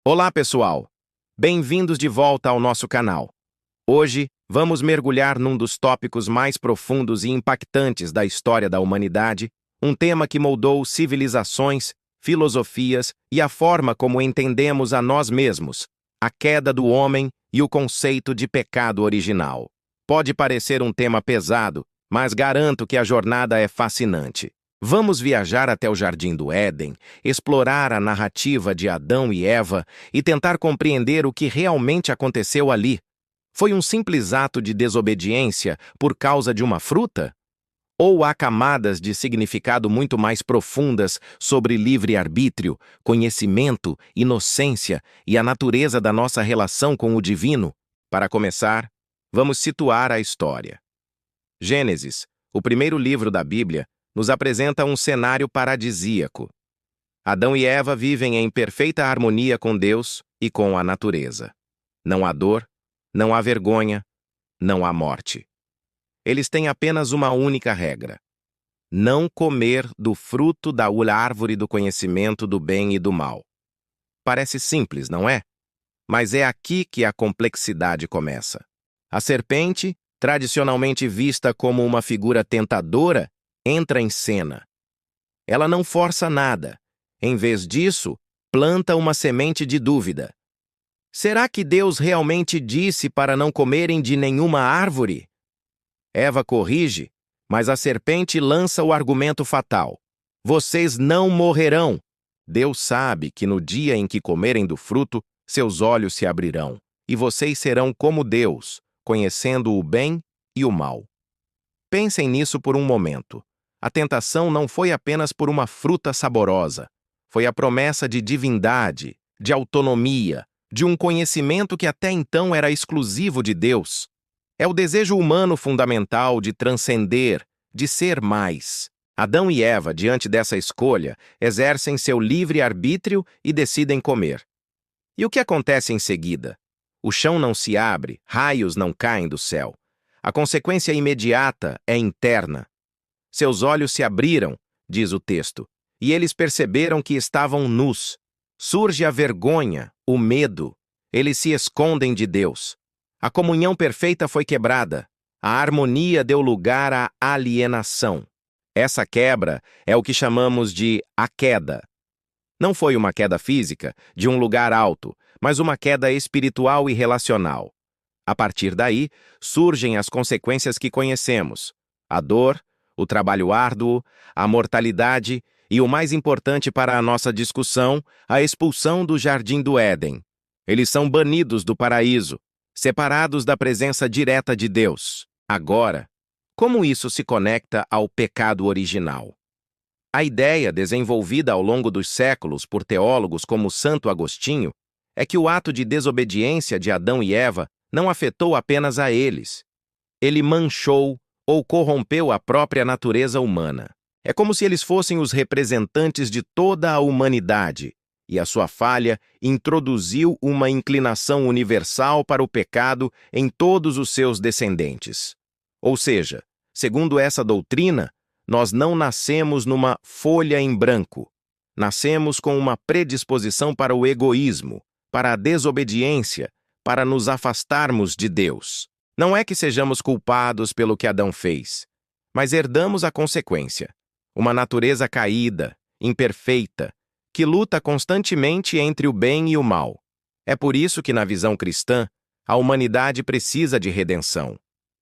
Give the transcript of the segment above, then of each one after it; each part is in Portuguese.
Olá, pessoal! Bem-vindos de volta ao nosso canal. Hoje, vamos mergulhar num dos tópicos mais profundos e impactantes da história da humanidade, um tema que moldou civilizações, filosofias e a forma como entendemos a nós mesmos, a queda do homem e o conceito de pecado original. Pode parecer um tema pesado, mas garanto que a jornada é fascinante. Vamos viajar até o Jardim do Éden, explorar a narrativa de Adão e Eva e tentar compreender o que realmente aconteceu ali. Foi um simples ato de desobediência por causa de uma fruta? Ou há camadas de significado muito mais profundas sobre livre-arbítrio, conhecimento, inocência e a natureza da nossa relação com o divino? Para começar, vamos situar a história. Gênesis, o primeiro livro da Bíblia, nos apresenta um cenário paradisíaco. Adão e Eva vivem em perfeita harmonia com Deus e com a natureza. Não há dor, não há vergonha, não há morte. Eles têm apenas uma única regra: não comer do fruto da árvore do conhecimento do bem e do mal. Parece simples, não é? Mas é aqui que a complexidade começa. A serpente, tradicionalmente vista como uma figura tentadora, entra em cena. Ela não força nada. Em vez disso, planta uma semente de dúvida. Será que Deus realmente disse para não comerem de nenhuma árvore? Eva corrige, mas a serpente lança o argumento fatal: vocês não morrerão. Deus sabe que no dia em que comerem do fruto, seus olhos se abrirão, e vocês serão como Deus, conhecendo o bem e o mal. Pensem nisso por um momento. A tentação não foi apenas por uma fruta saborosa. Foi a promessa de divindade, de autonomia, de um conhecimento que até então era exclusivo de Deus. É o desejo humano fundamental de transcender, de ser mais. Adão e Eva, diante dessa escolha, exercem seu livre-arbítrio e decidem comer. E o que acontece em seguida? O chão não se abre, raios não caem do céu. A consequência imediata é interna. Seus olhos se abriram, diz o texto, e eles perceberam que estavam nus. Surge a vergonha, o medo. Eles se escondem de Deus. A comunhão perfeita foi quebrada. A harmonia deu lugar à alienação. Essa quebra é o que chamamos de a queda. Não foi uma queda física, de um lugar alto, mas uma queda espiritual e relacional. A partir daí, surgem as consequências que conhecemos: a dor, o trabalho árduo, a mortalidade e, o mais importante para a nossa discussão, a expulsão do Jardim do Éden. Eles são banidos do paraíso, separados da presença direta de Deus. Agora, como isso se conecta ao pecado original? A ideia, desenvolvida ao longo dos séculos por teólogos como Santo Agostinho, é que o ato de desobediência de Adão e Eva não afetou apenas a eles. Ele manchou ou corrompeu a própria natureza humana. É como se eles fossem os representantes de toda a humanidade, e a sua falha introduziu uma inclinação universal para o pecado em todos os seus descendentes. Ou seja, segundo essa doutrina, nós não nascemos numa folha em branco. Nascemos com uma predisposição para o egoísmo, para a desobediência, para nos afastarmos de Deus. Não é que sejamos culpados pelo que Adão fez, mas herdamos a consequência: uma natureza caída, imperfeita, que luta constantemente entre o bem e o mal. É por isso que, na visão cristã, a humanidade precisa de redenção.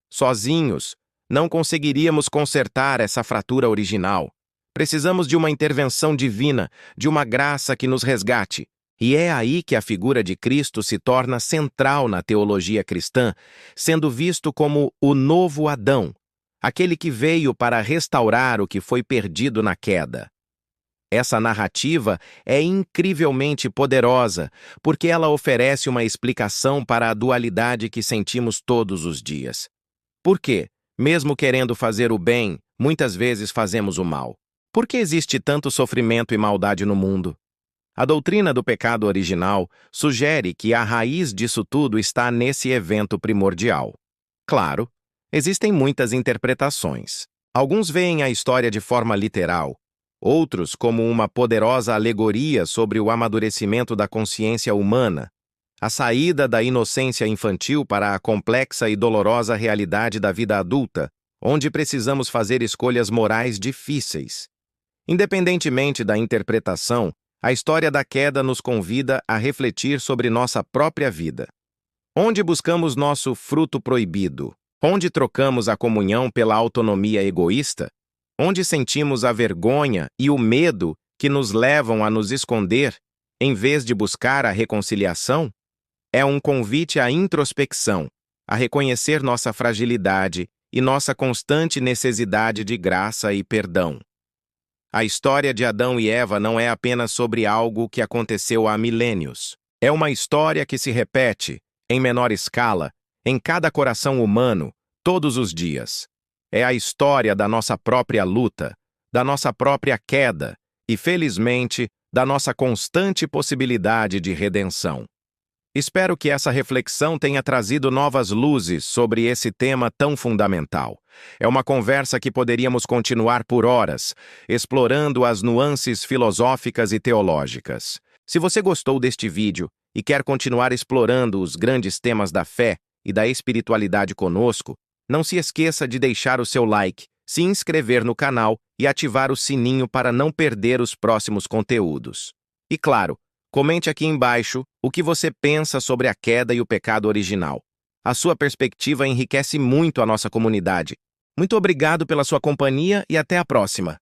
Sozinhos, não conseguiríamos consertar essa fratura original. Precisamos de uma intervenção divina, de uma graça que nos resgate. E é aí que a figura de Cristo se torna central na teologia cristã, sendo visto como o novo Adão, aquele que veio para restaurar o que foi perdido na queda. Essa narrativa é incrivelmente poderosa, porque ela oferece uma explicação para a dualidade que sentimos todos os dias. Por quê? Mesmo querendo fazer o bem, muitas vezes fazemos o mal. Por que existe tanto sofrimento e maldade no mundo? A doutrina do pecado original sugere que a raiz disso tudo está nesse evento primordial. Claro, existem muitas interpretações. Alguns veem a história de forma literal, outros como uma poderosa alegoria sobre o amadurecimento da consciência humana, a saída da inocência infantil para a complexa e dolorosa realidade da vida adulta, onde precisamos fazer escolhas morais difíceis. Independentemente da interpretação, a história da queda nos convida a refletir sobre nossa própria vida. Onde buscamos nosso fruto proibido? Onde trocamos a comunhão pela autonomia egoísta? Onde sentimos a vergonha e o medo que nos levam a nos esconder, em vez de buscar a reconciliação? É um convite à introspecção, a reconhecer nossa fragilidade e nossa constante necessidade de graça e perdão. A história de Adão e Eva não é apenas sobre algo que aconteceu há milênios. É uma história que se repete, em menor escala, em cada coração humano, todos os dias. É a história da nossa própria luta, da nossa própria queda e, felizmente, da nossa constante possibilidade de redenção. Espero que essa reflexão tenha trazido novas luzes sobre esse tema tão fundamental. É uma conversa que poderíamos continuar por horas, explorando as nuances filosóficas e teológicas. Se você gostou deste vídeo e quer continuar explorando os grandes temas da fé e da espiritualidade conosco, não se esqueça de deixar o seu like, se inscrever no canal e ativar o sininho para não perder os próximos conteúdos. E claro, comente aqui embaixo o que você pensa sobre a queda e o pecado original. A sua perspectiva enriquece muito a nossa comunidade. Muito obrigado pela sua companhia e até a próxima.